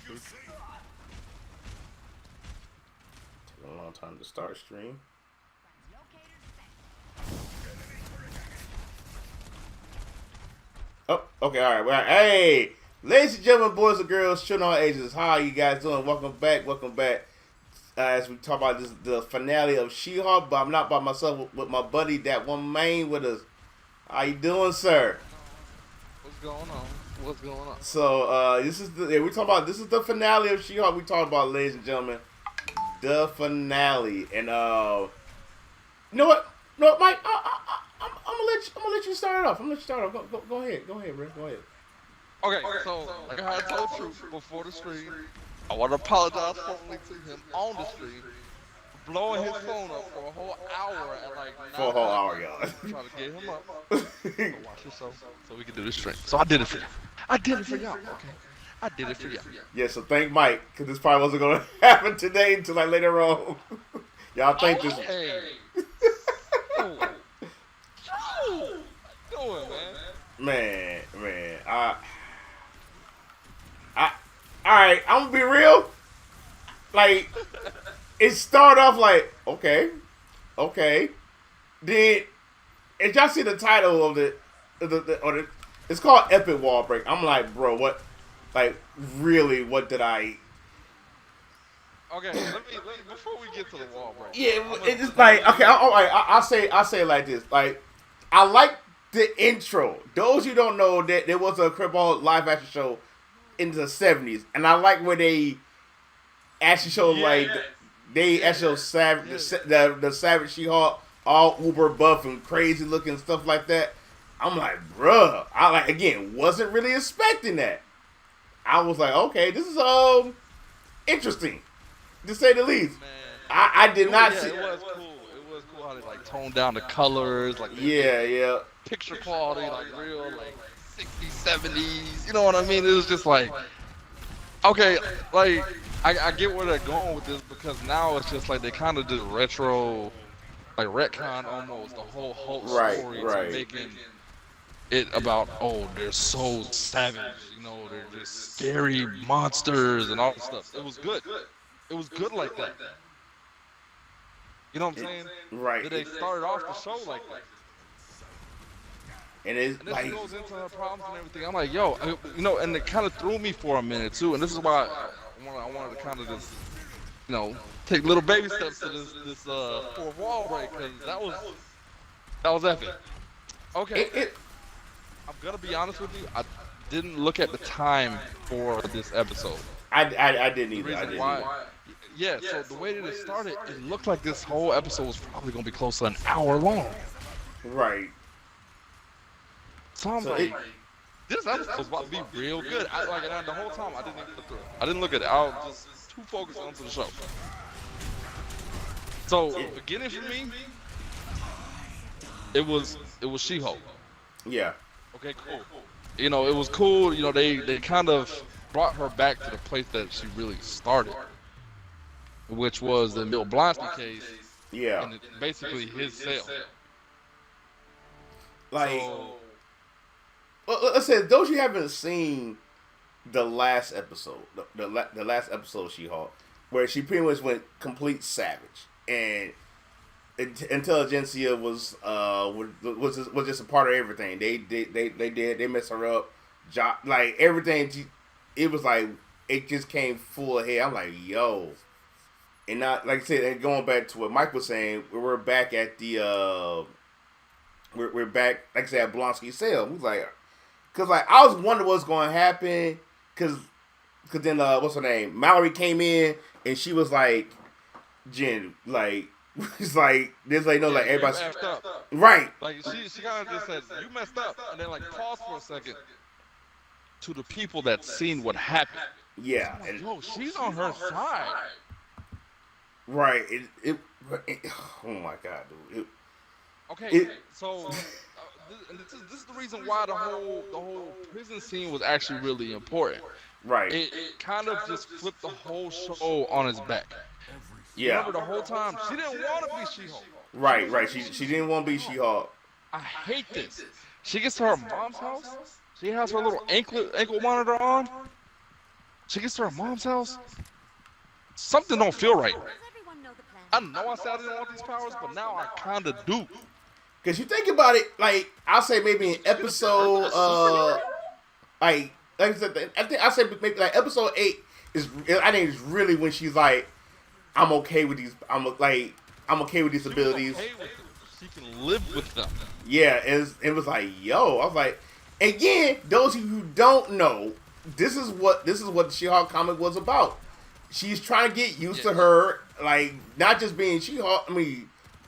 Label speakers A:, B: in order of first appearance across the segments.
A: Took a long time to start stream. Oh, okay, all right. Well, hey, ladies and gentlemen, boys and girls, children of all ages, how are you guys doing? Welcome back. As we talk about the finale of She-Hulk, but I'm not by myself with my buddy, that one Mayne with us. How you doing, sir?
B: What's going on? What's going on?
A: So this is the finale of She-Hulk. We talked about, ladies and gentlemen, the finale, and you know what? No, Mike, I'm gonna let you start it off. Go ahead, bro. Go ahead.
B: Okay, so like I had told Truth before the stream, I want to apologize formally to him on the stream for blowing his phone up for a whole hour at like 9
A: For a whole hour, y'all.
B: Trying to get him up. So watch yourself so we can do this stream. So I did it for y'all. I did it for y'all. Okay, I did it for y'all.
A: Yeah, so thank Mike, because this probably wasn't gonna happen today until like later on. Y'all think this?
B: Hey. Doing,
A: Man, all right, I'm gonna be real. Like, it started off like, okay. Then, if y'all see the title of it's called Epic Wall Break. I'm like, bro, what? Like, really, what did I?
B: Okay, let me before we get to the wall break.
A: Yeah, it's just like, okay, I'll say it like this. Like, I like the intro. Those who don't know, that there was a Cribble live action show in the 70s, and I like where they actually showed actually showed the Savage She-Hulk all uber buff and crazy looking stuff like that. I'm like, bruh, wasn't really expecting that. I was like, okay, this is interesting, to say the least.
B: Man.
A: I did not see.
B: It was cool. It was cool how they like toned down the colors, like
A: yeah.
B: Picture quality, like real, like 60s, 70s. You know what I mean? It was just like, okay, like I get where they're going with this, because now it's just like they kind of just retro, like retcon almost the whole story to making it about, oh, they're so savage, you know, they're just scary monsters and all that stuff. It was good. It was good like that. You know what I'm saying?
A: Right.
B: That they started off the show like that.
A: And it's
B: And this
A: like,
B: goes into her problems and everything. I'm like, yo, you know, and it kind of threw me for a minute too. And this is why I wanted to kind of just, you know, take little baby steps to this fourth wall break, because that was epic. Okay, I'm gonna be honest with you. I didn't look at the time for this episode.
A: I didn't either. I didn't either.
B: Yeah, so the way that it started, it looked like this whole episode was probably gonna be close to an hour long.
A: Right.
B: So I'm like, this episode was about to be real good. And the whole time I didn't even look through it. I didn't look at it. I was just too focused onto the show. So beginning for me, it was She-Hulk.
A: Yeah.
B: Okay, cool. You know, it was cool. You know, they kind of brought her back to the place that she really started, which was the Bill Blonsky case.
A: Yeah.
B: And basically his cell.
A: Like, well, let's say those you haven't seen the last episode, the last episode of She-Hulk, where she pretty much went complete savage, and Intelligentsia was just a part of everything. They messed her up, like everything. It was like it just came full ahead. I'm like, yo, and not like I said, and going back to what Mike was saying, we're back at the we're back, like I said, at Blonsky's cell. We was like, cause like I was wondering what's going to happen, cause then what's her name? Mallory came in and she was like, Jen, like. It's like there's like like everybody
B: messed up.
A: Right.
B: Like she kind of just said you messed up, and then like pause for a second to the people that seen what happened.
A: Yeah.
B: Like, yo, she's on her side.
A: Right. It oh my god, dude.
B: So this is the reason why the whole prison scene was actually really important.
A: Right.
B: It kind of just flipped the whole show on its back.
A: Yeah.
B: Remember the whole time she didn't want to be She-Hulk.
A: Right. She didn't want to be She-Hulk.
B: I hate this. She gets to her mom's house. She has her little ankle monitor on. She gets to her mom's house. Something don't feel right. I know I said I didn't want these powers, but now I kind of do.
A: Because you think about it, like, I'll say maybe an episode, like I said, I say maybe like episode 8 is, I think it's really when she's like, I'm okay with these, I'm okay with these abilities.
B: Okay with she can live with them.
A: Yeah, it was like, yo, I was like, again, those of you who don't know, this is what the She-Hulk comic was about. She's trying to get used to her, like, not just being She-Hulk,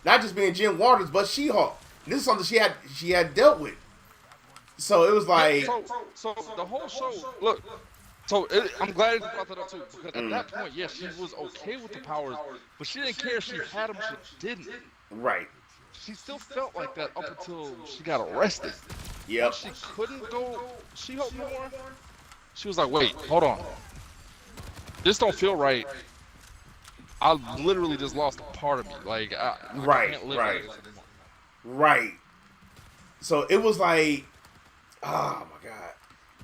A: not just being Jen Waters, but She-Hulk. This is something she had dealt with. So it was like,
B: so the whole show. Look, I'm glad you brought that up too, because at that point, yes, she was okay with the powers, but she didn't care if she had them. She didn't.
A: Right.
B: She still felt like that up until she got arrested.
A: Yep.
B: She couldn't go She-Hulk no more. She was like, wait, hold on. This don't feel right. I literally just lost a part of me. Like, I can't live like this anymore.
A: Right. So it was like, oh my god,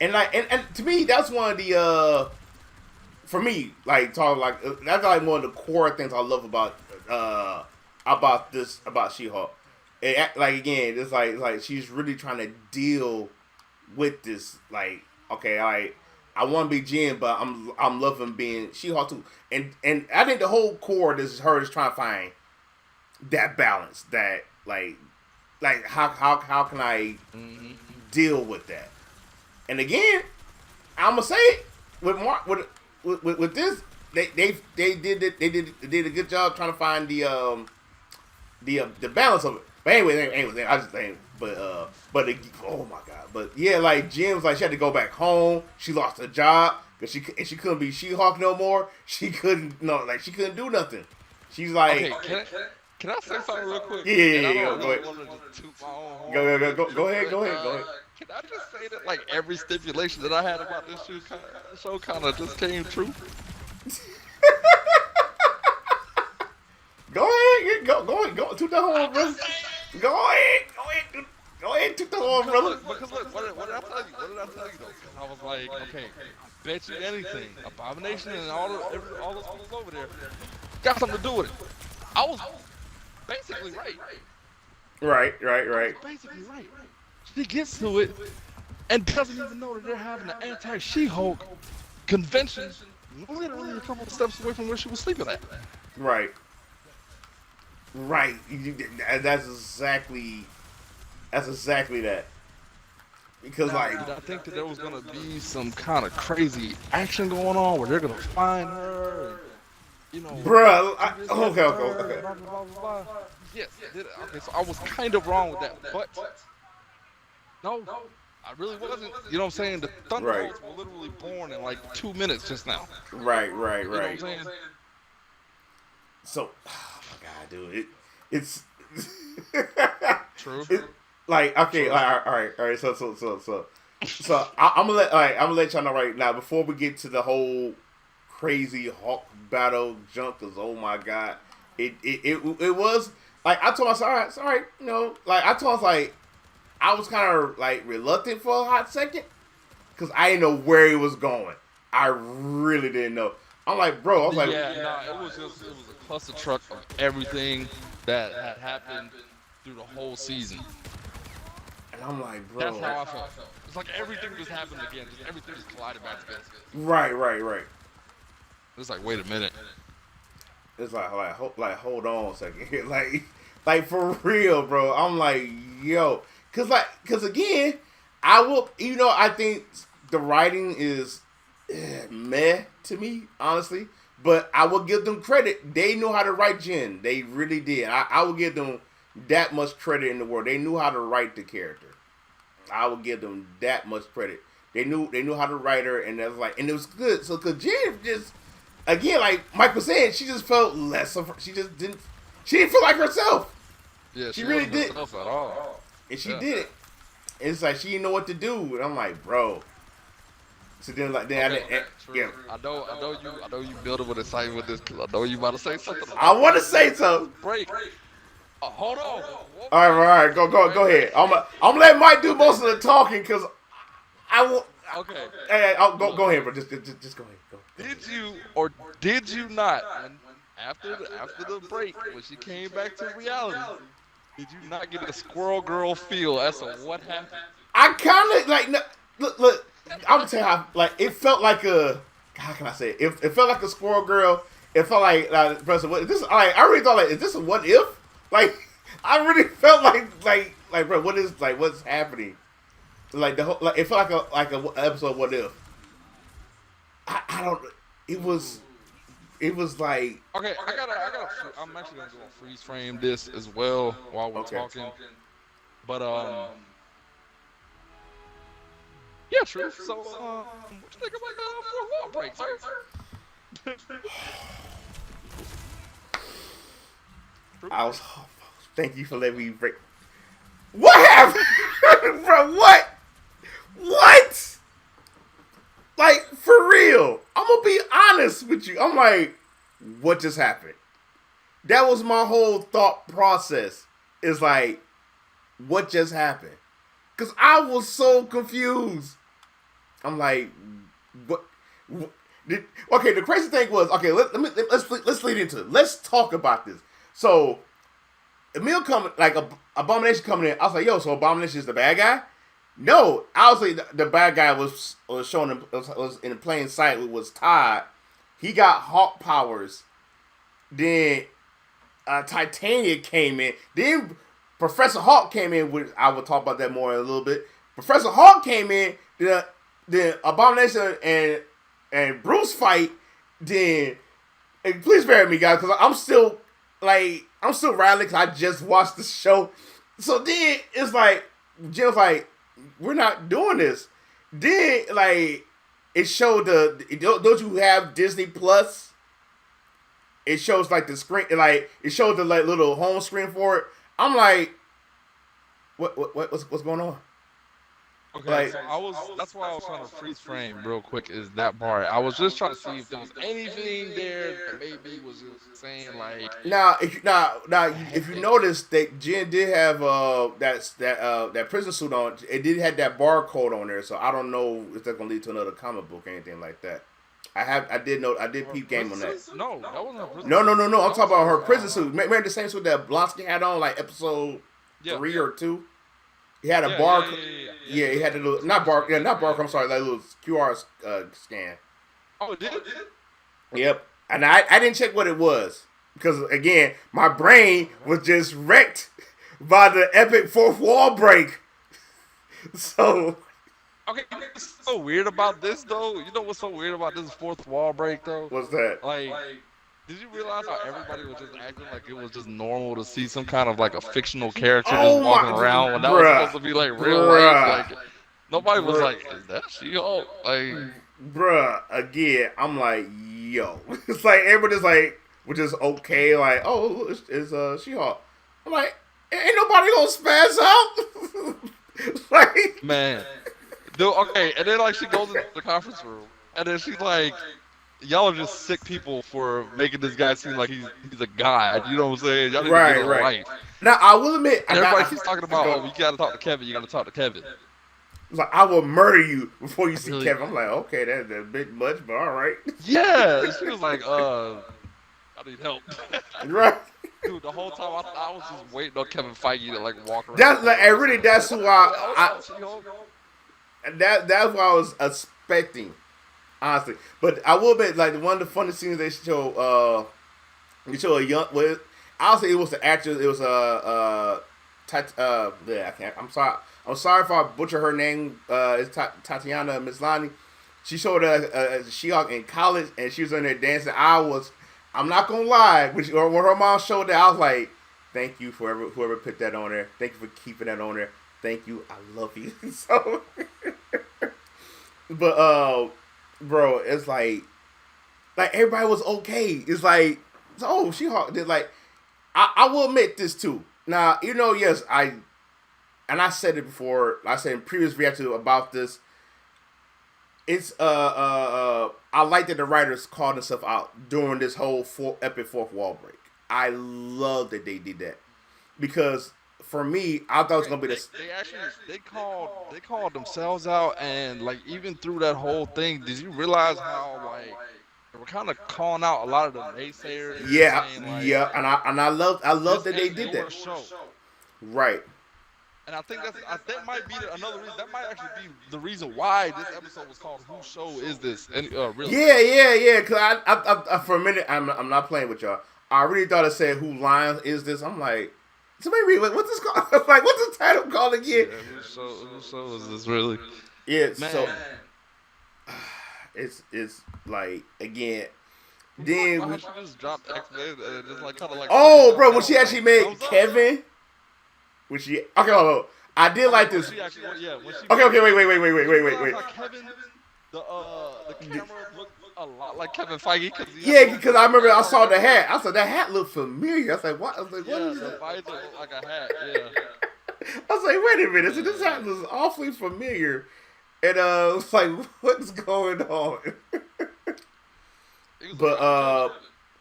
A: and to me that's one of the for me, like, talking like, that's like one of the core things I love about She-Hulk. Like, again, it's like she's really trying to deal with this. Like, okay, I want to be Jen, but I'm loving being She-Hulk too. And I think the whole core of this is her just trying to find that balance. That like how can I deal with that? And again, I'm gonna say it with this, they did a good job trying to find the balance of it. But anyway, I just think, oh my god, but yeah, like Jen was like, she had to go back home. She lost her job because she couldn't be She-Hulk no more. She couldn't do nothing. She's like,
B: okay, can I say something real quick?
A: Yeah. Go ahead. Go ahead.
B: Can I just say that, like, every stipulation that I had about this show kind of just came true?
A: Go ahead. Go. Toot the horn, brother. Go ahead. Toot the horn, brother.
B: Because look, what did I tell you? though? I was like, okay, I bet you anything, Abomination and all those people over there got something to do with it. I was basically right.
A: Right.
B: Basically right. She gets to it and doesn't even know that they're having an anti-She-Hulk convention literally a couple of steps away from where she was sleeping at.
A: Right. That's exactly that. Because
B: did I think that there was gonna be some kind of crazy action going on where they're gonna find her? And, you know,
A: bruh.
B: Okay. Blah, blah, blah. Yes. Okay, so I was kind of wrong with that, but no, I really wasn't. You know what I'm saying? The Thunderbolts were literally born in like 2 minutes just now.
A: Right.
B: You know what I'm saying?
A: So, oh my god, dude, it's
B: True.
A: Like, okay, all right. So I'm gonna let y'all know right now before we get to the whole crazy Hulk battle jump. Cause oh my god, it was like, I told myself, it's all right, you know, like I told myself, like, I was kind of like reluctant for a hot second because I didn't know where he was going. I really didn't know. I'm like, bro, I was like,
B: it was a cluster truck of everything that had happened through the whole season.
A: And I'm like, bro,
B: that's how I felt. It's like everything just happened again. Just everything just collided back together.
A: Right.
B: It's like, wait a minute.
A: It's like hold on a second. like for real, bro. I'm like, yo, cause again, I think the writing is meh to me, honestly. But I will give them credit. They know how to write Jen. They really did. I will give them that much credit in the world. They knew how to write the character. I will give them that much credit. They knew how to write her, and it was good. So, cause Jen just, again, like Mike was saying, she just felt less of her. She didn't feel like herself.
B: Yeah,
A: she really did.
B: At all.
A: And she did it. And it's like she didn't know what to do. And I'm like, bro. So then, I
B: know you building with excitement with this, because I know you about to say something.
A: I want to say something.
B: Break. Hold on.
A: All right. Go ahead. I'm gonna let Mike do most of the talking because I
B: Okay.
A: Hey, go ahead, bro. Just go ahead. Go
B: Did you or did you not when after the break when she came back to reality? Did you not get a Squirrel Girl feel as to what happened?
A: I kind of like look. I'm gonna tell you how like it felt like a. How can I say it? It felt like a Squirrel Girl. It felt like what this. I really thought like, is this a what if? Like I really felt like bro, what is like what's happening? Like the whole like it felt like a episode of What If. I don't. It was like
B: Okay, I'm actually gonna go and freeze frame this as well while we're talking. But yeah, true. So what you think about the fourth wall break, sir?
A: I was. Thank you for letting me break. What happened, bro? What? What? Like for real? I'm gonna be honest with you. I'm like, what just happened? That was my whole thought process. Is like, what just happened? Cause I was so confused. I'm like, what okay, the crazy thing was, okay, let's lead into it. Let's talk about this. So, Emil coming, like Abomination coming in. I was like, yo, so Abomination is the bad guy? No, obviously the bad guy was showing him was in plain sight. It was Todd. He got Hawk powers. Then Titania came in. Then Professor Hawk came in. Which I will talk about that more in a little bit. Professor Hawk came in. The Abomination and Bruce fight. Then please bear with me, guys, because I'm still rattling because I just watched the show. So then it's like Jim's like, we're not doing this. Then like it showed don't you have Disney Plus? It shows like the screen, like it shows the like little home screen for it. I'm like, what's going on?
B: Okay,
A: like,
B: so that's why I was trying to freeze frame real quick is that part. I was just trying to see if there was anything there that maybe was just saying like
A: now if you notice that Jen did have that prison suit on, it did have that barcode on there, so I don't know if that's gonna lead to another comic book or anything like that. I did peep game on that.
B: No, that wasn't a prison
A: No.
B: suit.
A: I'm talking about her prison suit. Remember the same suit that Blonsky had on, like episode 3 or 2? He had a bar. Yeah, he had a little not bar. Yeah, not bar. I'm sorry, that little QR scan.
B: Oh, it did?
A: Yep. And I didn't check what it was because again, my brain was just wrecked by the epic fourth wall break. So.
B: Okay, what's so weird about this though? You know what's so weird about this fourth wall break though?
A: What's that?
B: Like, did you realize how everybody was just acting like it was just normal to see some kind of like a fictional character just walking around when that was supposed to be like real life? Like, nobody was like, "Is that She-Hulk?" Like,
A: again, I'm like, yo, it's like everybody's like, which is okay, like, oh, it's She-Hulk. I'm like, ain't nobody gonna spaz out, like,
B: man. Dude, okay, and then like she goes into the conference room, and then she's like, "Y'all are just sick people for making this guy seem like he's a god." You know what I'm saying? Y'all need to get it right.
A: Now I will admit,
B: and everybody keeps talking about, "Oh, you gotta talk to Kevin. You gotta talk to Kevin."
A: It's like I will murder you before you see Kevin. I'm like, okay, that's a bit much, but all right.
B: Yeah, she was like, I need help.
A: Right.
B: Dude, the whole time I was just waiting on Kevin Feige to like walk around.
A: That's like, and really, that's who that's what I was expecting, honestly. But I will bet like one of the funny scenes they show a young. Well, I'll say it was the actress. It was yeah, I can't. I'm sorry. I'm sorry if I butcher her name. It's Tatiana Maslany. She showed a She-Hulk in college, and she was in there dancing. I'm not gonna lie, when her mom showed that, I was like, "Thank you for whoever put that on there. Thank you for keeping that on there. Thank you. I love you." So, but bro, it's like everybody was okay. It's like, oh, She-Hulk did like. I will admit this too. Now, yes, I said it before. I said in previous reaction about this. It's I like that the writers called themselves out during this whole epic fourth wall break. I love that they did that because for me, I thought it was gonna be
B: They,
A: this.
B: they actually they called themselves out, and like even through that whole thing, did you realize how like they were kind of calling out a lot of the naysayers,
A: Yeah,
B: saying like
A: yeah, and I love
B: this
A: that they
B: ain't
A: did
B: your
A: that.
B: show.
A: Right.
B: And that might be another reason. That might actually be the reason why this episode was called "Whose Show Is This?" And really,
A: Yeah. Cause for a minute, I'm not playing with y'all. I really thought it said "Who line is this?" I'm like, somebody read what's this called? Like, what's the title called again?
B: yeah, whose show is this really?
A: Yeah. So
B: Man,
A: it's like again.
B: you talking
A: Then
B: about
A: we.
B: how she just dropped X Men and just like kind of like put the
A: Oh, bro,
B: thumbs
A: when
B: down,
A: she actually
B: like
A: made
B: thumbs up.
A: Kevin, when she okay, hold on. I did
B: Okay,
A: like
B: when
A: this.
B: she actually, yeah, when she
A: Okay,
B: made,
A: wait.
B: did you
A: Wait.
B: realize how Kevin, the camera looked a lot like Kevin Feige because he had the
A: Yeah,
B: little
A: because I
B: black
A: remember
B: hat
A: I
B: on
A: saw
B: and
A: the hat.
B: everything.
A: I said that hat looked familiar. I was like, what? I was like, what
B: Yeah,
A: is
B: the
A: that?
B: visor looked like a hat. Yeah,
A: I was like, wait a minute. So this
B: man.
A: hat looks awfully familiar. And it's like, what's going on?
B: He was a
A: but
B: young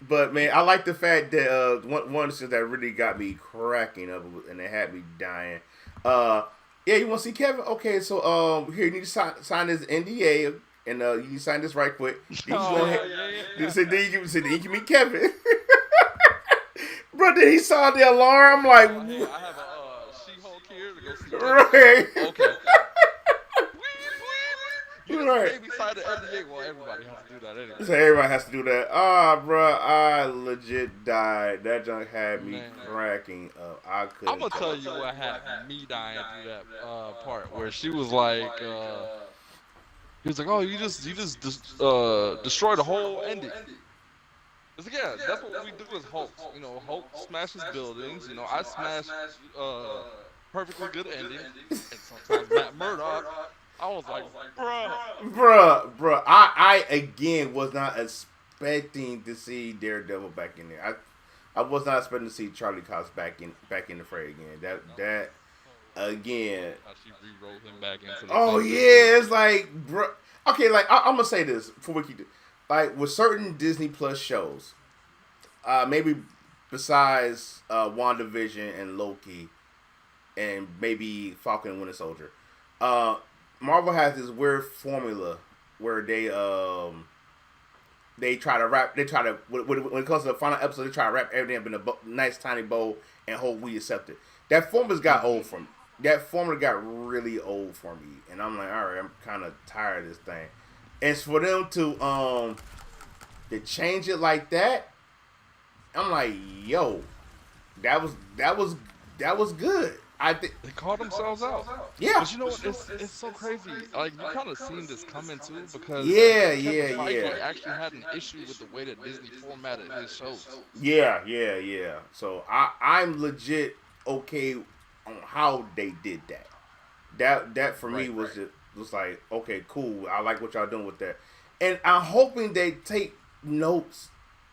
B: Kevin.
A: man, I like the fact that one of the things that really got me cracking up and it had me dying. Yeah, you want to see Kevin? Okay, so here you need to sign this NDA, and you need to sign this right quick. Then you go ahead.
B: Yeah.
A: Then you can meet Kevin. Bro, then he saw the alarm. Like,
B: Hey, I have a She-Hulk here to go see Kevin.
A: right,
B: Okay. You just
A: right.
B: made me sign the NDA. Well, everybody has to do that anyway.
A: So everybody has to do that. Ah, bro, I legit died. That junk had me
B: Man.
A: cracking up. I couldn't.
B: I'm gonna tell you what had me dying through that part where she was like, he was like, "Oh, you just destroyed the whole ending." It's like, yeah, that's what we do as Hulk. You know, Hulk smashes buildings. You know, I smash perfectly good endings, and sometimes Matt Murdock. I was like, bruh.
A: Bruh, I again was not expecting to see Daredevil back in there. I was not expecting to see Charlie Cox back in the fray again. That again.
B: How she rewrote him back into the
A: Oh
B: thing.
A: yeah, it's like, bro. Okay, like I'm gonna say this before we keep it. Like with certain Disney Plus shows, maybe besides WandaVision and Loki, and maybe Falcon and Winter Soldier, Marvel has this weird formula where they try to when it comes to the final episode, they try to wrap everything up in a nice tiny bow and hope we accept it. That formula's got old for me. That formula got really old for me, and I'm like, all right, I'm kind of tired of this thing. And for them to change it like that, I'm like, yo, that was good. I think
B: They called themselves out.
A: yeah.
B: But you know what? It's so crazy. Like you kind of seen this coming too because
A: Yeah.
B: Kevin Feige actually had an issue with the way that Disney formatted his shows.
A: Yeah. So I'm legit okay on how they did that. That for me was just like, okay, cool. I like what y'all doing with that, and I'm hoping they take notes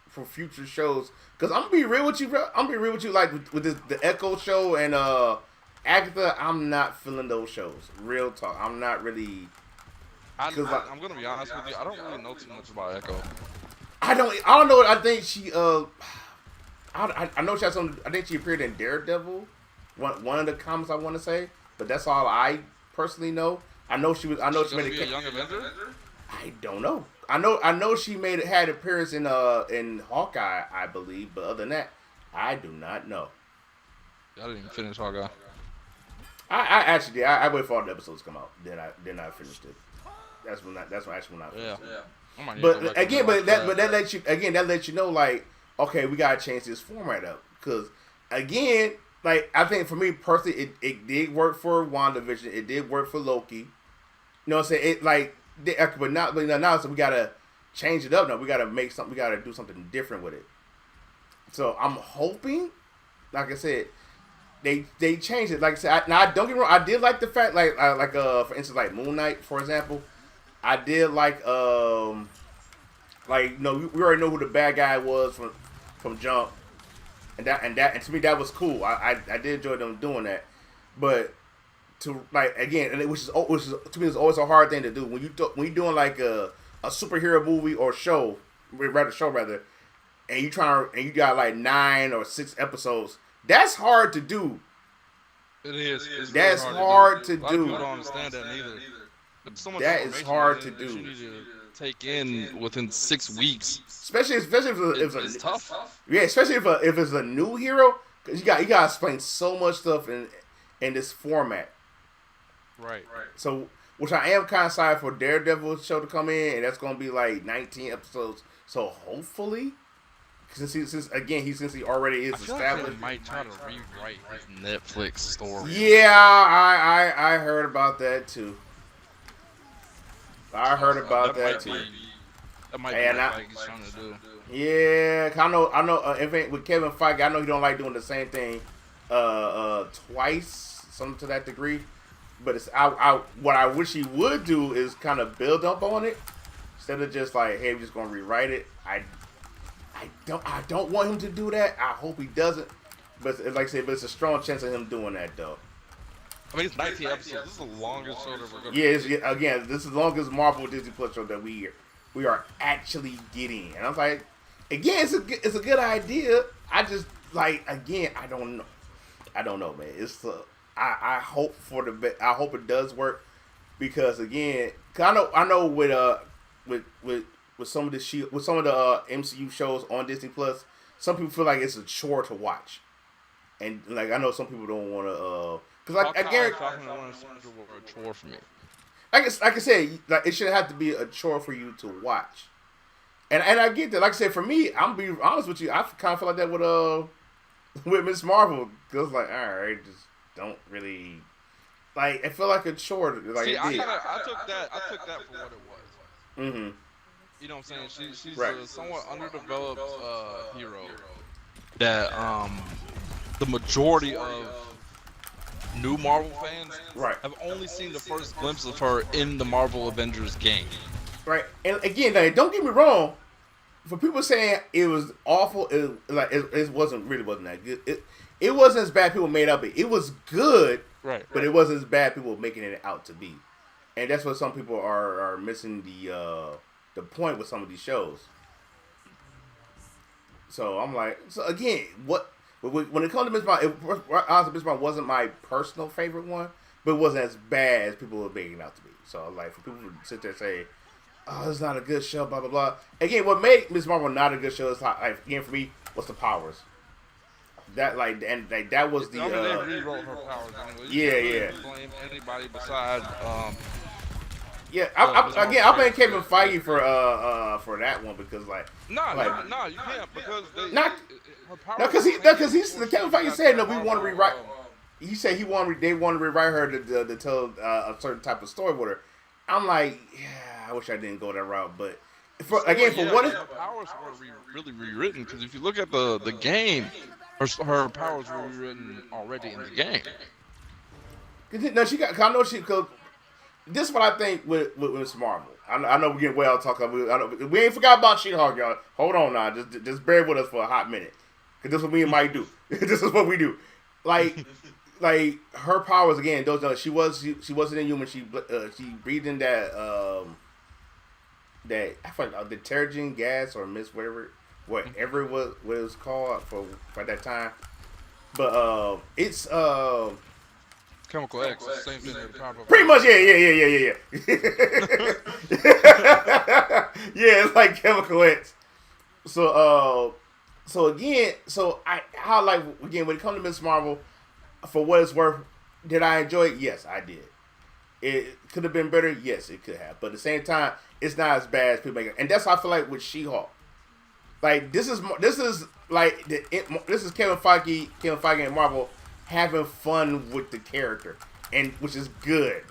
A: for future shows. Cause I'm gonna be real with you, bro. I'm gonna be real with you. Like with this, the Echo show and Agatha, I'm not feeling those shows. Real talk, I'm not really.
B: I'm gonna be honest with you. I don't really know too much about Echo.
A: I don't know. I think she I know she has some. I think she appeared in Daredevil, one of the comics I want to say, but that's all I personally know. I know she was. I know she made
B: a Young Avenger.
A: I don't know. I know she had appearance in Hawkeye, I believe, but other than that, I do not know.
B: I didn't even finish Hawkeye.
A: I actually did. I waited for all the episodes to come out. Then I finished it. That's when I finished it. But again, that lets you know, like, okay, we gotta change this format up, because again, like, I think for me personally, it did work for WandaVision, it did work for Loki. You know what I'm saying? It like, but now so we gotta change it up. Now we gotta make something. We gotta do something different with it. So I'm hoping, like I said, they changed it. Like I said, now don't get me wrong, I did like the fact, for instance, like Moon Knight, for example. I did like we already know who the bad guy was from Jump, and to me that was cool. I did enjoy them doing that, but to like again, and which is to me is always a hard thing to do when you doing like a superhero movie or show, rather, and you got like 9 or 6 episodes. That's hard to do
B: It is. It's really
A: That's
B: hard to do.
A: hard to
B: A lot of people
A: do.
B: don't understand that neither. There's so much
A: That is
B: information
A: hard to
B: that you
A: do.
B: need to take in within 6 weeks.
A: Especially if
B: It's
A: it's
B: tough.
A: yeah, especially if it's a new hero, because you got to explain so much stuff in this format.
B: Right.
A: So, which I am kind of excited for Daredevil show to come in, and that's going to be like 19 episodes. So hopefully, since he already is
B: I feel
A: established,
B: like they might try to rewrite his Netflix story.
A: yeah, I heard about that too. I heard about that too.
B: That might be what he's trying to do.
A: Yeah, I know. If with Kevin Feige, I know he don't like doing the same thing, twice, something to that degree. But what I wish he would do is kind of build up on it instead of just like, hey, we're just gonna rewrite it. I don't want him to do that. I hope he doesn't. But like I said, but it's a strong chance of him doing that though.
B: I mean, it's 19 episodes. This is the longest show that we're gonna.
A: Yeah, again, this is the longest Marvel Disney Plus show that we are actually getting, and I was like, again, it's a good idea. I just like again, I don't know, man. It's I hope for the best. I hope it does work because again, I know with some of the MCU shows on Disney Plus, some people feel like it's a chore to watch, and like I know some people don't want to because I guarantee
B: a chore for me.
A: Like I said, like it shouldn't have to be a chore for you to watch, and I get that. Like I said, for me, I'm gonna be honest with you. I kind of feel like that with Miss Marvel because like all right, just don't really like. I feel like a chore. Like
B: see, I took that for what it was.
A: Mm-hmm.
B: You know what I'm saying? She's
A: right.
B: a somewhat underdeveloped hero that the majority of new Marvel fans have only seen the first glimpse of her in the Marvel Avengers game.
A: Right, and again, don't get me wrong. For people saying it was awful, it wasn't that good. It wasn't as bad people made up it. It was good, but it wasn't as bad people making it out to be. And that's what some people are missing the point with some of these shows. So I'm like, so again, when it comes to Miss Marvel, honestly, Miss Marvel wasn't my personal favorite one, but it wasn't as bad as people were making it out to be. So like, for people to sit there and say, "Oh, it's not a good show," blah blah blah. Again, what made Miss Marvel not a good show is like again for me was the powers. That that was the.
B: I mean, they rewrote her powers anyway.
A: Yeah.
B: Blame anybody besides.
A: Yeah, I blame Kevin Feige for that one because
B: no, you can't because
A: because Kevin Feige said no, we want to rewrite. He said they want to rewrite her to tell a certain type of story with her. I'm like, yeah, I wish I didn't go that route, but for what
B: her powers were really rewritten because if you look at the game, her powers were rewritten already in the game.
A: No, I know she. This is what I think with Miss Marvel. I know we're getting way out talking. We ain't forgot about She-Hulk, y'all. Hold on now. Just bear with us for a hot minute. Because this is what me and Mike do. This is what we do. Like her powers, again, those she wasn't inhuman. She breathed in that I forgot detergent gas or mist, whatever it was called for that time. But it's
B: Chemical X, same thing.
A: Pretty much, yeah. Yeah, it's like Chemical X. So again, when it comes to Miss Marvel, for what it's worth, did I enjoy it? Yes, I did. It could have been better. Yes, it could have. But at the same time, it's not as bad as people make it. And that's how I feel like with She-Hulk. Like this is Kevin Feige and Marvel having fun with the character, and which is good,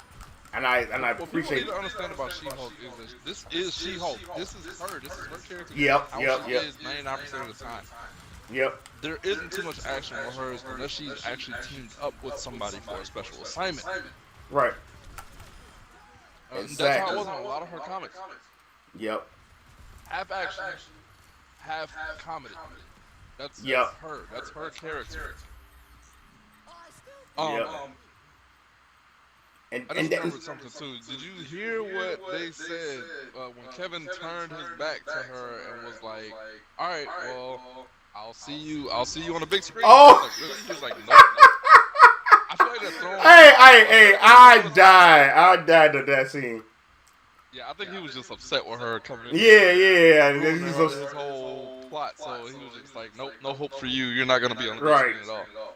A: and I appreciate.
B: What people need to understand about She-Hulk is this is She-Hulk. This is her character.
A: Yep.
B: She is 99% of the time.
A: Yep.
B: There isn't too much action with hers unless she's actually teamed up with somebody for a special assignment.
A: Right.
B: Exactly. That's how it was in a lot of her comics.
A: Yep.
B: Half action, half comedy. That's her. That's her character. I just remembered something too. Did you hear what they said when Kevin turned his back to her and was like, "All right, well, I'll see you on the big screen."
A: Oh,
B: He was like, "No." I feel like they're throwing.
A: I died at that scene.
B: Yeah, I think he was just upset with her coming in
A: Yeah,
B: there
A: yeah.
B: ruining his whole plot. So he was just like, nope, no hope for you. You're not gonna be on the big
A: Right.
B: screen at all.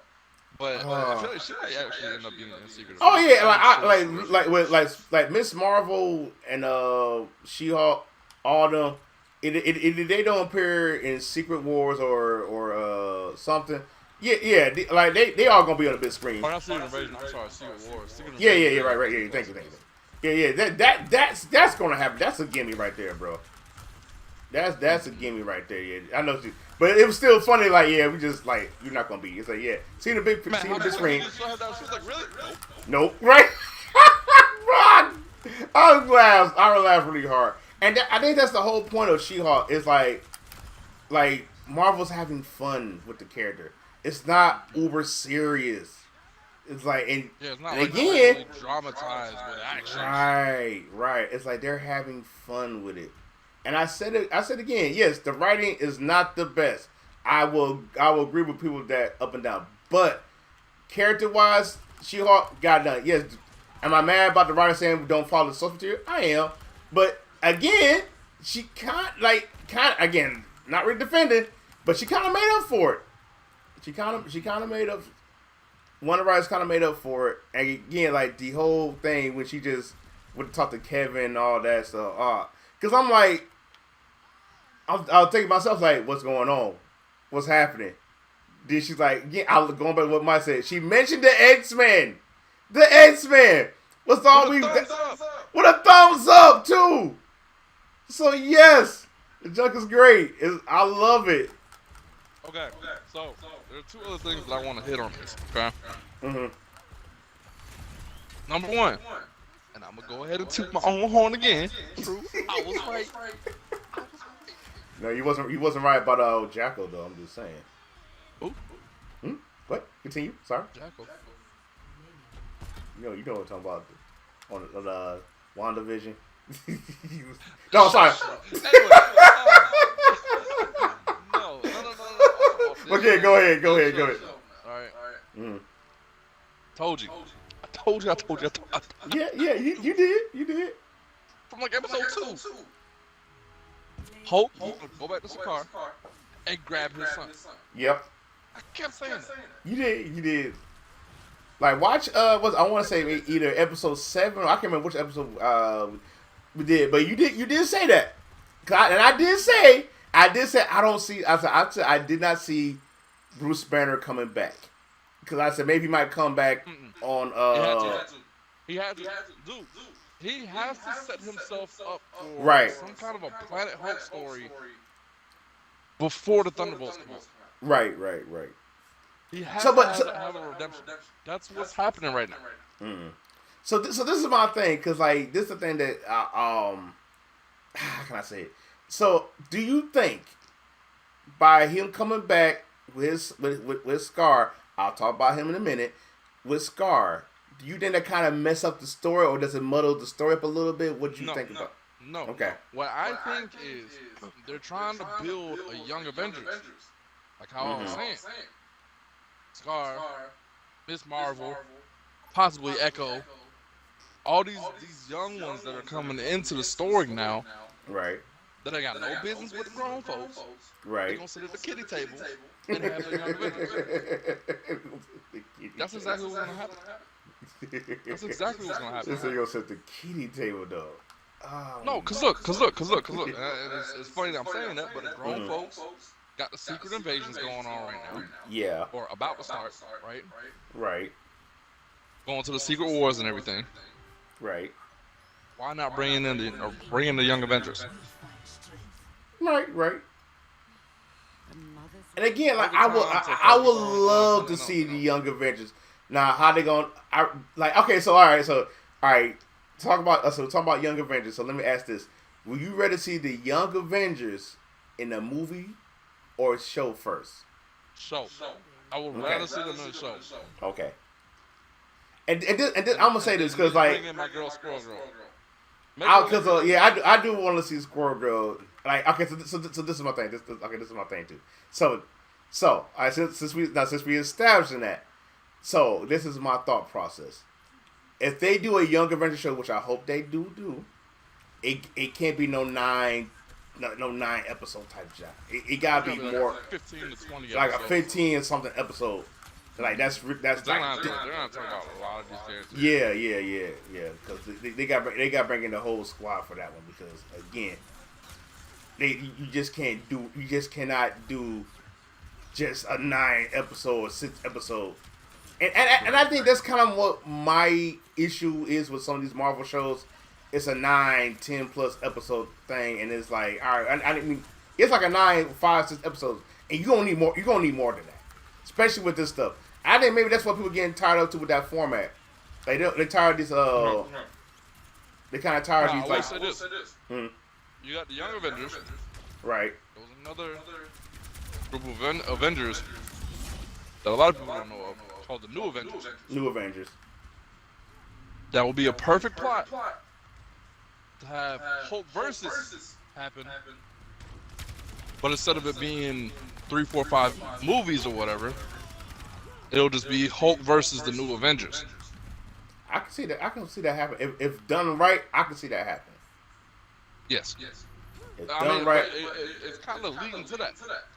B: But I feel like she might actually end up being in Secret
A: Oh
B: Invasion.
A: yeah, like Miss Marvel and She-Hulk, all them. If they don't appear in Secret Wars or something, yeah, they all gonna be on the big screen.
B: Oh, not Secret Invasion. I'm sorry, Secret Wars. Secret
A: Yeah,
B: Invasion,
A: right. Yeah, thank you. Yeah. That's gonna happen. That's a gimme right there, bro. That's a gimme right there. Yeah, I know. But it was still funny. Like, yeah, we just like you're not gonna be. It's like, yeah, see the big screen.
B: She was like, really?
A: Nope. Right. I was laughing really hard, and I think that's the whole point of She-Hulk. Is like Marvel's having fun with the character. It's not uber serious. It's like, and
B: yeah, it's not
A: and
B: like
A: again,
B: really dramatized with action.
A: Right. It's like they're having fun with it. And I said again, yes, the writing is not the best. I will agree with people that up and down. But character wise, She-Hulk got done. Yes. Am I mad about the writer saying don't follow the source material? I am. But again, she again, not really defending, but she kinda made up for it. She kinda made up. One of the writers kind of made up for it. And again, like the whole thing when she just would talk to Kevin and all that stuff. Because I'm like, I'll think to myself, like, what's going on? What's happening? Then she's like, yeah, I was going back to what Mike said. She mentioned the X-Men. The X-Men. What's all we... With a thumbs up, too. So, yes. The junk is great. I love it.
B: Okay, so there are two other things that I want to hit on this, okay?
A: Mm-hmm.
B: Number one, and I'm going to go ahead and toot my own horn again. True, I was right.
A: No, you wasn't right about Jackal, though. I'm just saying.
B: Ooh.
A: What? Continue. Sorry.
B: Jackal.
A: You know what I'm talking about on WandaVision. No, sorry.
B: Anyway, no.
A: Okay, go ahead.
B: All right.
A: Mm.
B: Told you.
A: Yeah, you did.
B: From like episode 2. Hulk go back to Sakaar and grab his son.
A: Yep.
B: I kept saying that.
A: You did. Like, watch, I want to say either episode 7, or I can't remember which episode we did, but you did say that. I did say, I did not see Bruce Banner coming back. Because I said maybe he might come back on,
B: He had to. Dude, he has to set himself up for some kind of a Planet Hulk story before the Thunderbolts come out.
A: Right.
B: He has to have a redemption. That's what's happening right now.
A: Mm. So this is my thing, because like this is the thing that how can I say it? So do you think by him coming back with Scar, I'll talk about him in a minute, with Scar, do you think that kind of mess up the story, or does it muddle the story up a little bit? What do you think about?
B: No.
A: Okay.
B: What I think is they're trying to build a young Avengers, like how I was saying. Scar, Miss Marvel, possibly Echo, all these young ones that are coming into the story now.
A: Right.
B: That ain't got no business with the grown folks.
A: Right.
B: They're gonna sit at the kiddie table and have their young Avengers. That's exactly what's gonna happen. That's exactly what's gonna happen.
A: This is gonna sit at the kiddie table though.
B: No, cause look. It's funny that I'm saying that, but the grown folks got the secret invasions going on right now.
A: Yeah.
B: Or about to start, right?
A: Right.
B: Going to the Secret Wars and everything.
A: Right.
B: Why not bring in the young Avengers?
A: Right. And again, like I would love to see the young Avengers. Now, how they going? Okay. So all right. Talk about young Avengers. So let me ask this: will you rather see the young Avengers in a movie or a show first?
B: Show. I would rather see them in the show.
A: Okay. And this, I'm gonna say this because like,
B: bring in my girl Squirrel Girl.
A: I do want to see Squirrel Girl. Like, okay, so this is my thing. This is my thing too. So, all right, since we establishing that, So this is my thought process. If they do a Young Avengers show, which I hope they do, it can't be no 9 episode type job. It gotta be more
B: like 15 to 20
A: like
B: episodes.
A: a 15 and something episode. Like that's
B: They're
A: like,
B: not talking about a lot of these characters.
A: yeah. Because they got to bring in the whole squad for that one. Because again, you just cannot do just a 9 episode or 6 episode. And I think that's kind of what my issue is with some of these Marvel shows. It's a 9, 10 plus episode thing, and it's like, all right, I mean, it's like a 9, 5, 6 episodes, and you're gonna need more. You're gonna need more than that, especially with this stuff. I think maybe that's what people are getting tired of too with that format. Like they tired of these. They kind of tired of these. Like,
B: say this. You got the Young Avengers,
A: right?
B: There was another group of Avengers that a lot of people don't know of, called the New Avengers.
A: New Avengers.
B: That will be a perfect plot to have Hulk versus happen, but instead of it being 3, 4, 5 movies or whatever, it'll just be Hulk versus the New Avengers.
A: I can see that. I can see that happen. If done right, I can see that happen.
B: Yes.
A: If
B: I
A: done
B: mean,
A: right,
B: it's kind of leading to that.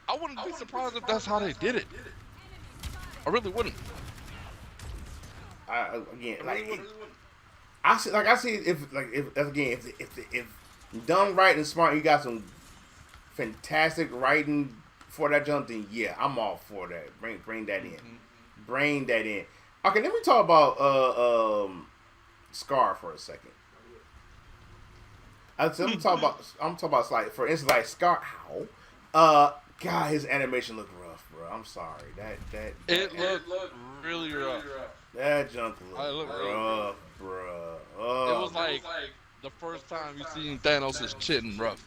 B: I wouldn't be surprised if that's how they did it. I really wouldn't.
A: I see if done right and smart, you got some fantastic writing for that jump. Then yeah, I'm all for that. Bring that in. Bring that in. Okay, let me talk about Scar for a second. I'm talking about like, for instance, like Scar. God, his animation looked rough, bro. I'm sorry.
B: It looked really rough.
A: That junk looked rough, bro. Oh.
B: It was like the first time you seen Thanos' chin rough.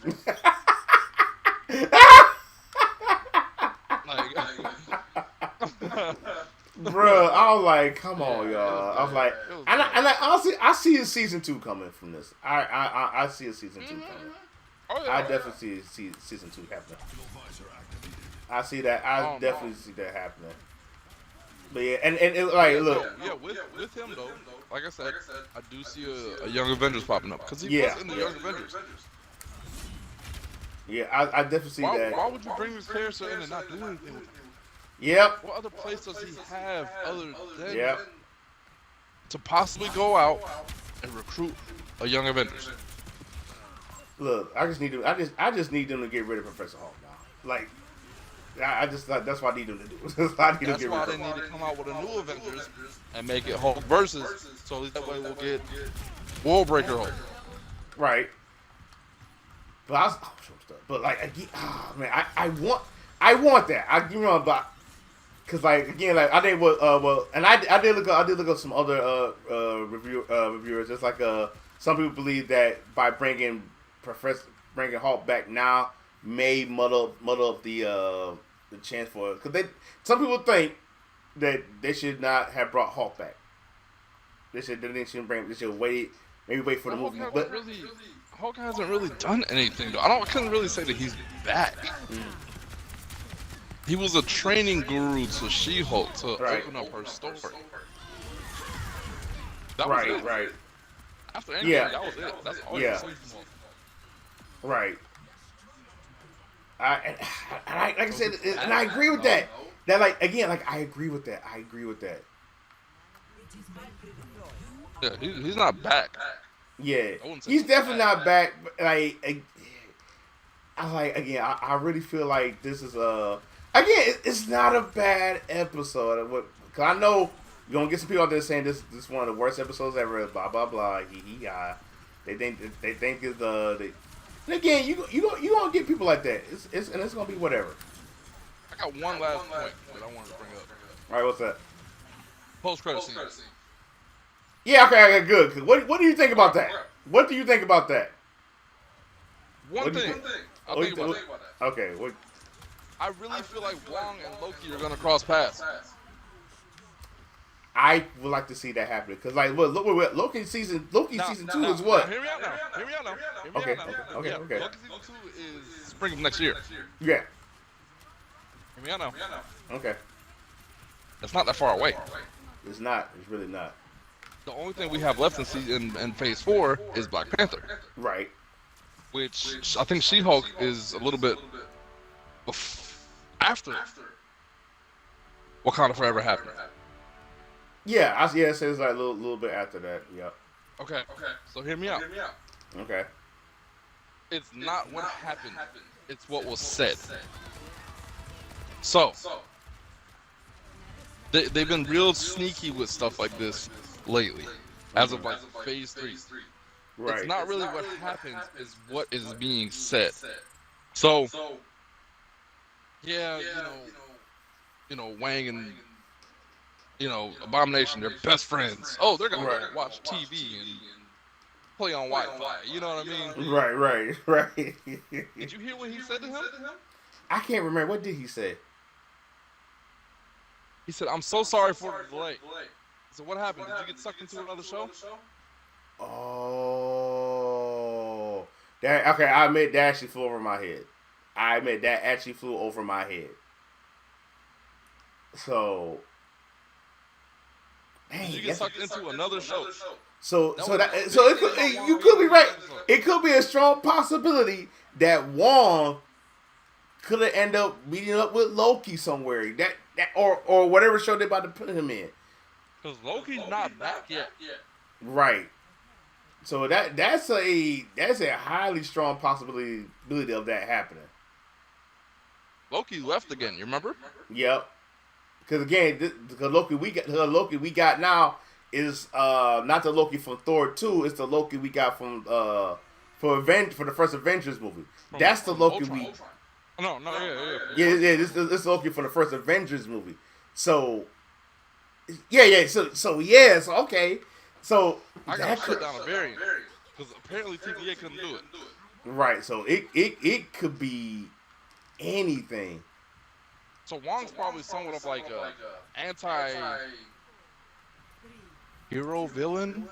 A: Bro, I was like, come on, y'all. I was like, and honestly, I see a season 2 coming from this. I see a season 2 coming. I definitely see season 2 happening. I see that. I definitely see that happening. But yeah, and like, look.
B: Yeah, with him though, like I said, I do see a Young Avengers popping up because he was in the Young Avengers.
A: Yeah, I definitely see that.
B: Why would you bring this character in and not do anything with him?
A: Yep.
B: What other place does he have other than to possibly go out and recruit a Young Avengers?
A: Look, I just need them to get rid of Professor Hulk now. Like, that's what I need them to do. That's why they need to
B: come out with a New Avengers and make it Hulk versus, so at least that way we'll get World Breaker Hulk.
A: Right. But man, I want that. Because like again, like I think I did look up some other reviewers. It's like some people believe that by bringing Hulk back now may muddle up the chance for it. Because some people think that they should not have brought Hulk back. They should wait for the movie. But
B: Hulk hasn't really done anything though. I couldn't really say that he's back. He was a training guru to She-Hulk to open up her story. That was it.
A: Right.
B: After anything, that was it. That's all you see from Hulk.
A: Right. Like I said, and I agree with that. That I agree with that.
B: Yeah, he's not back.
A: Yeah, he's definitely not back. But I really feel like this is it's not a bad episode. Cause I know you're gonna get some people out there saying this is one of the worst episodes ever. Blah blah blah. They think it's And again, you gonna get people like that. It's gonna be whatever.
B: I got one last point that I wanted to bring up.
A: All right, what's that?
B: Post-credit scene.
A: Yeah, okay, good. What do you think about that? What do you think about that?
B: One thing. I'll think about that.
A: Okay.
B: I really feel like Wong and Loki are gonna cross paths.
A: I would like to see that happen because, like, look, Loki season 2 is what?
B: Hear me out now.
A: Okay.
B: Loki season 2 is spring of next year.
A: Yeah.
B: Hear me out now.
A: Okay.
B: That's not that far away.
A: It's not. It's really not.
B: The only thing we have left in in Phase 4 is Black Panther,
A: Right.
B: which I think She-Hulk is a little bit after Wakanda Forever happened.
A: Yeah, it says like a little bit after that. Yep.
B: Okay, so hear me out.
A: Okay.
B: It's not what happened; it's what was said. So they've been real sneaky with stuff like this lately, as of like Phase 3.
A: Right.
B: It's not really what happens; it's what is being said. So yeah, Wang and Abomination, they're best friends. Oh, they're gonna go watch TV and play on Wi-Fi. You know what I mean?
A: Right.
B: Did you hear what he said to him?
A: I can't remember. What did he say?
B: He said, "I'm so sorry for the delay." So what happened? Did you get sucked into another show?
A: Oh, that okay. I admit that actually flew over my head. So,
B: did you get sucked into another show?
A: So you could be right. It could be a strong possibility that Wong could have ended up meeting up with Loki somewhere. Or whatever show they're about to put him in.
B: Because Loki's not back yet.
A: Right. So that's a highly strong possibility of that happening.
B: Loki left again. You remember?
A: Yep. Because again, the Loki we got now is not the Loki from Thor 2. It's the Loki we got from for the first Avengers movie. That's the Loki
B: Ultron. No,
A: yeah. This Loki for the first Avengers movie. So yeah. So okay. So
B: I gotta shut down a variant because apparently TVA couldn't do it.
A: Right. So it could be anything.
B: So Wong's probably somewhat of like a anti-hero villain.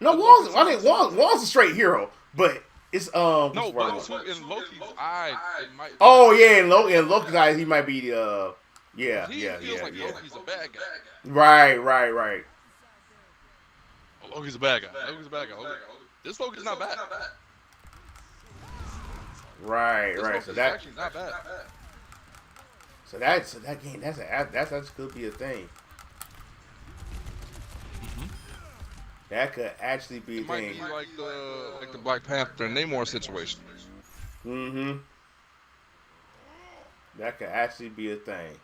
A: No, Wong's a straight hero, but it's
B: no, but in Loki's eyes, it might.
A: Oh yeah, in Loki's eyes, he might be
B: He feels like Loki's a bad guy.
A: Right.
B: Oh, Loki's a bad guy. This Loki's not bad.
A: Right. So that
B: actually not bad.
A: So that game that could be a thing.
B: Mm-hmm.
A: That could actually be a thing.
B: Might be like the Black Panther and Namor situation.
A: Mm-hmm. That could actually be a thing.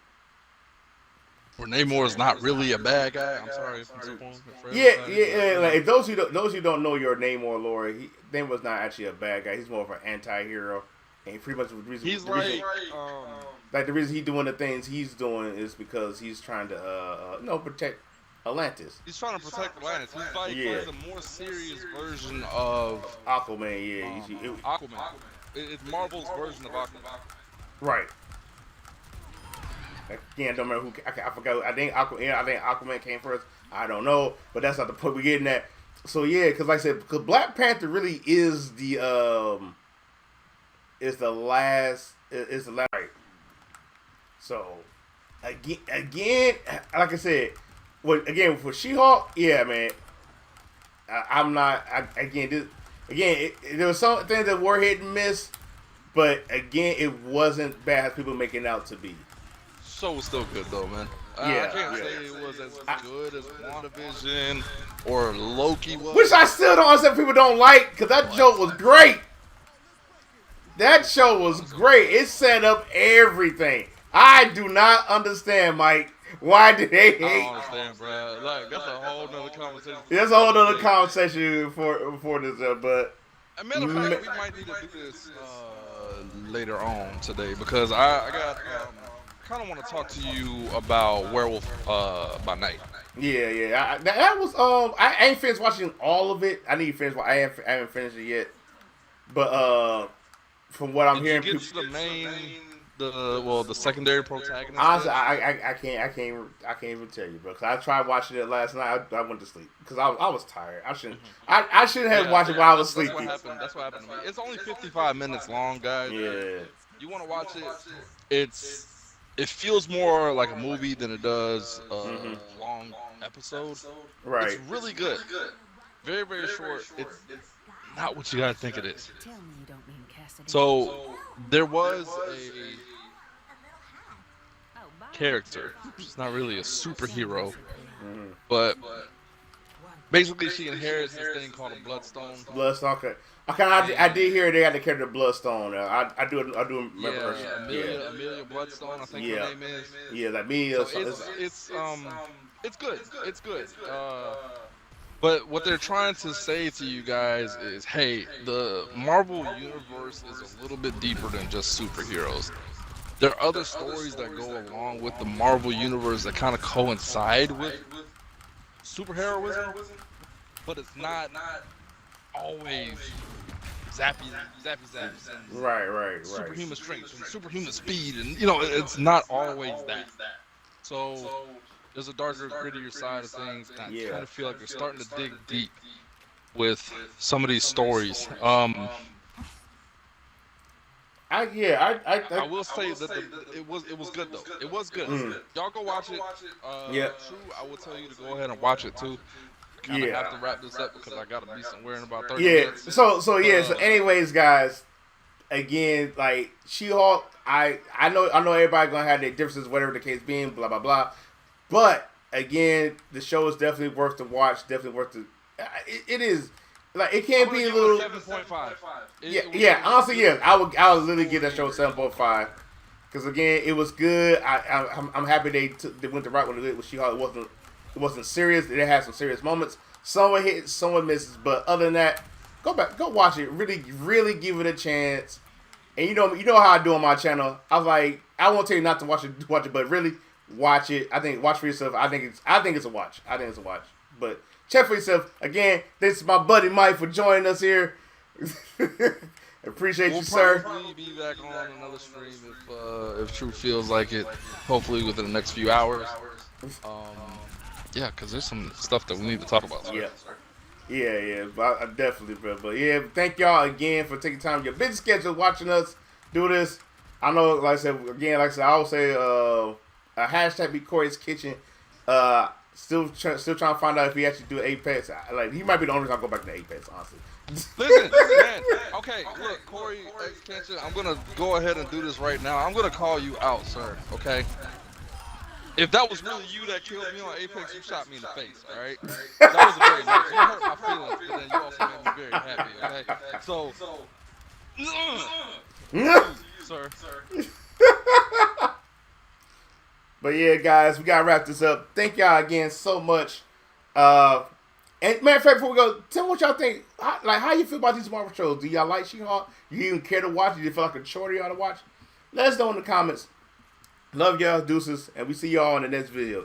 B: Where Namor is not really a bad guy. I'm sorry if I'm spoiling it.
A: Yeah. Like if those who don't know your Namor lore, Namor's not actually a bad guy. He's more of an anti-hero. And pretty much the reason the reason he's doing the things he's doing is because he's trying to protect Atlantis.
B: He's trying to protect Atlantis. He's like he's a more serious version of
A: Aquaman. Yeah,
B: Aquaman. It's Marvel's version of Aquaman.
A: Right. Again, I don't remember who. I forgot. I think Aquaman came first. I don't know, but that's not the point we're getting at. So yeah, because like I said, because Black Panther really is the last. Right. So again, like I said, for She-Hulk, yeah, man. There was some things that were hit and miss, but again, it wasn't bad as people making it out to be.
B: Show was still good though, man. I can't say it was as good as WandaVision or Loki was.
A: Which I still don't understand people don't like, because that show was great. That show was great. It set up everything. I do not understand, Mike. Why did they hate?
B: I don't understand, bro. Like, that's a whole nother conversation.
A: That's a whole nother conversation for this, but.
B: As a matter of fact, we might need to do this later on today, because I got kind of want to talk to you about Werewolf by Night.
A: Yeah. That was I ain't finished watching all of it. I need to finish. I haven't finished it yet. But from what I'm hearing,
B: you get to the main, the secondary protagonist.
A: Honestly, I can't even tell you, bro. Cause I tried watching it last night. I went to sleep because I was tired. I shouldn't have watched it while I was sleeping.
B: That's what happened to me. It's only 55 minutes long, guys.
A: Yeah.
B: You want to watch it? It's it feels more like a movie than it does a
A: Mm-hmm.
B: long episode. It's
A: Right.
B: really good. Very, very short. It's not what you gotta think it is.
C: Tell me you don't mean Cassidy.
B: So there was a
C: Oh, bye.
B: character. She's not really a superhero,
A: Mm-hmm.
B: but basically she inherits this thing called a bloodstone.
A: Bloodstone. Okay. I did hear they had to carry the Bloodstone. I do remember her.
B: Yeah, Amelia Bloodstone, I think her name is.
A: Yeah, like me.
B: So it's good. It's good. But what they're trying to say to you guys is, hey, the Marvel universe is a little bit deeper than just superheroes. There are other stories that go along with the Marvel universe that kind of coincide with superheroism, but it's not always zappy, and
A: Right.
B: superhuman strength and superhuman speed, and it's not always that. So there's a darker, grittier side of things, and I kind of feel like they're starting to dig deep with some of these stories. I will say that it was good though. It was good. Y'all go watch it. True, I will tell you to go ahead and watch it too. Kind of have to wrap this up because I gotta be somewhere in about 30 minutes.
A: So anyways, guys, again, like She-Hulk, I know everybody gonna have their differences, whatever the case being, blah blah blah. But again, the show is definitely worth to watch. Definitely worth to. It is. Like it can't be a little
B: 7.5.
A: Honestly, yes. I would literally give that show 7.5 because again, it was good. I'm happy they went the right way with She-Hulk. It wasn't serious. It had some serious moments. Someone hit, someone misses, but other than that, go watch it. Really give it a chance. And you know how I do on my channel. I was like, I won't tell you not to watch it, but really watch it. I think watch for yourself. I think it's a watch. But check for yourself. Again, this is my buddy Mike for joining us here. Appreciate you, sir.
B: We'll probably be back on another stream if True feels like it. Hopefully within the next few hours. Yeah, because there's some stuff that we need to talk about. Sir.
A: Yeah. But I definitely, bro. But yeah, thank y'all again for taking time your busy schedule watching us do this. I know, like I said, I always say, hashtag be Corey's Kitchen. Still trying to find out if he actually do Apex. Like he might be the only reason I go back to Apex, honestly.
B: Listen, man. Okay, look, Corey X Kitchen, I'm gonna go ahead and do this right now. I'm gonna call you out, sir. Okay. If that was really you that killed me on Apex, you shot me in the face, alright? That wasn't very nice. You hurt my feelings, but then you also made me very happy, okay? So, sir.
A: But yeah, guys, we gotta wrap this up. Thank y'all again so much. And matter of fact, before we go, tell me what y'all think. How you feel about these Marvel shows? Do y'all like She-Hulk? You even care to watch? Do you feel like a chore to y'all to watch? Let us know in the comments. Love y'all, deuces, and we see y'all in the next video.